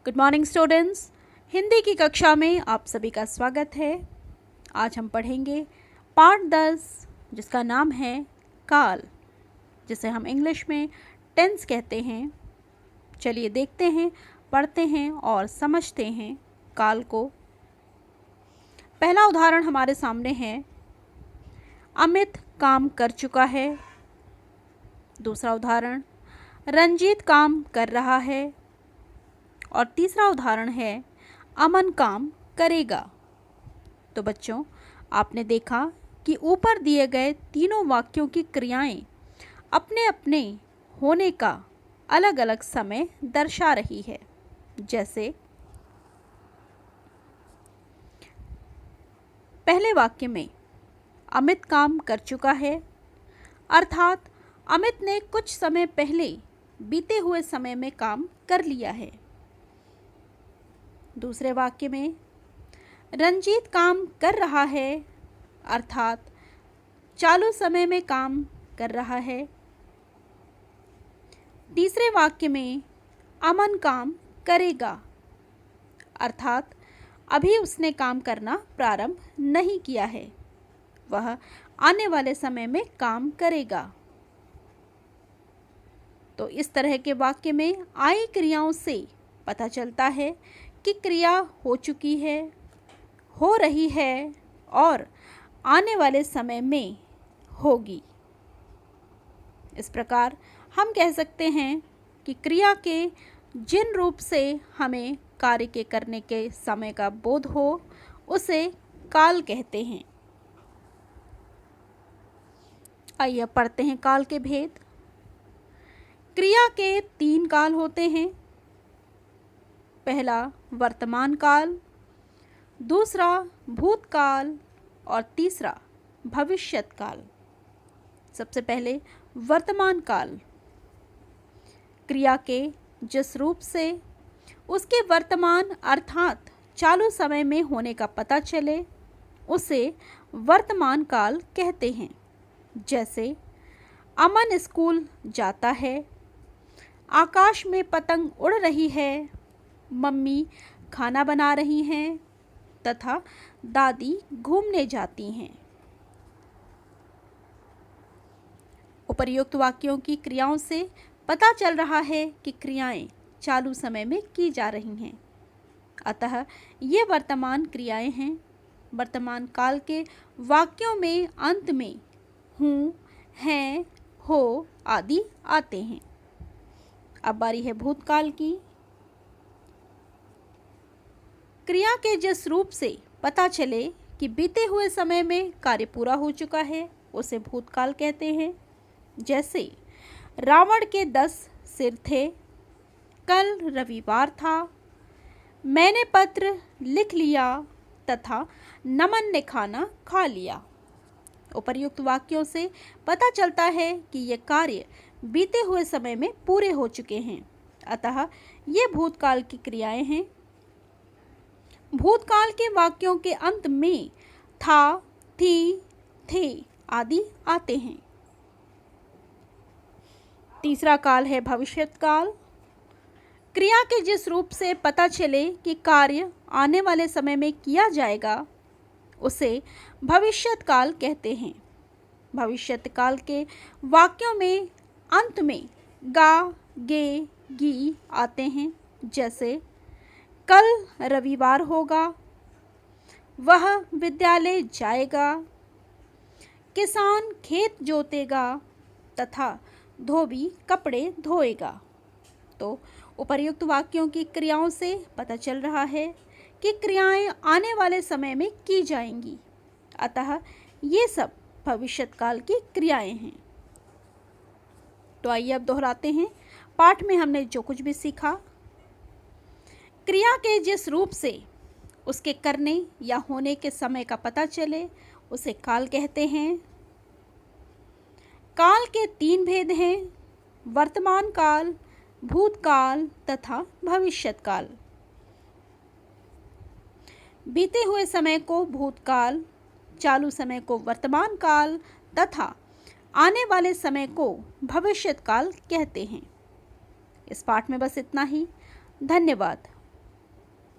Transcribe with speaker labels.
Speaker 1: Good morning students. Hindi की कक्षा में आप सभी का स्वागत है। आज हम पढ़ेंगे पाठ 10 जिसका नाम है काल, जिसे हम इंग्लिश में टेंस कहते हैं। चलिए देखते हैं, पढ़ते हैं और समझते हैं काल को। पहला उदाहरण हमारे सामने है, अमित काम कर चुका है। दूसरा उदाहरण, रंजीत काम कर रहा है। और तीसरा उदाहरण है, अमन काम करेगा। तो बच्चों, आपने देखा कि ऊपर दिए गए तीनों वाक्यों की क्रियाएं अपने अपने होने का अलग अलग समय दर्शा रही है। जैसे पहले वाक्य में अमित काम कर चुका है, अर्थात अमित ने कुछ समय पहले बीते हुए समय में काम कर लिया है। दूसरे वाक्य में रंजीत काम कर रहा है, अर्थात चालू समय में काम कर रहा है। तीसरे वाक्य में अमन काम करेगा, अर्थात अभी उसने काम करना प्रारंभ नहीं किया है, वह आने वाले समय में काम करेगा। तो इस तरह के वाक्य में आई क्रियाओं से पता चलता है कि क्रिया हो चुकी है, हो रही है और आने वाले समय में होगी। इस प्रकार हम कह सकते हैं कि क्रिया के जिन रूप से हमें कार्य के करने के समय का बोध हो उसे काल कहते हैं। आइए पढ़ते हैं काल के भेद। क्रिया के 3 काल होते हैं। पहला वर्तमान काल, दूसरा भूतकाल और तीसरा भविष्यत काल। सबसे पहले वर्तमान काल। क्रिया के जिस रूप से उसके वर्तमान अर्थात चालू समय में होने का पता चले उसे वर्तमान काल कहते हैं। जैसे अमन स्कूल जाता है, आकाश में पतंग उड़ रही है, मम्मी खाना बना रही हैं तथा दादी घूमने जाती हैं। उपर्युक्त वाक्यों की क्रियाओं से पता चल रहा है कि क्रियाएं चालू समय में की जा रही हैं, अतः ये वर्तमान क्रियाएं हैं। वर्तमान काल के वाक्यों में अंत में हूँ, हैं, हो आदि आते हैं। अब बारी है भूतकाल की। क्रिया के जिस रूप से पता चले कि बीते हुए समय में कार्य पूरा हो चुका है उसे भूतकाल कहते हैं। जैसे रावण के 10 सिर थे, कल रविवार था, मैंने पत्र लिख लिया तथा नमन ने खाना खा लिया। उपर्युक्त वाक्यों से पता चलता है कि ये कार्य बीते हुए समय में पूरे हो चुके हैं, अतः ये भूतकाल की क्रियाएं हैं। भूतकाल के वाक्यों के अंत में था, थी, थे आदि आते हैं। तीसरा काल है भविष्यत काल। क्रिया के जिस रूप से पता चले कि कार्य आने वाले समय में किया जाएगा उसे भविष्यत काल कहते हैं। भविष्यत काल के वाक्यों में अंत में गा, गे, गी आते हैं। जैसे कल रविवार होगा, वह विद्यालय जाएगा, किसान खेत जोतेगा तथा धोबी कपड़े धोएगा। तो उपर्युक्त वाक्यों की क्रियाओं से पता चल रहा है कि क्रियाएं आने वाले समय में की जाएंगी, अतः ये सब भविष्यत काल की क्रियाएं हैं। तो आइए अब दोहराते हैं पाठ में हमने जो कुछ भी सीखा। क्रिया के जिस रूप से उसके करने या होने के समय का पता चले उसे काल कहते हैं। काल के 3 भेद हैं, वर्तमान काल, भूतकाल तथा भविष्यत काल। बीते हुए समय को भूतकाल, चालू समय को वर्तमान काल तथा आने वाले समय को भविष्यत काल कहते हैं। इस पाठ में बस इतना ही। धन्यवाद।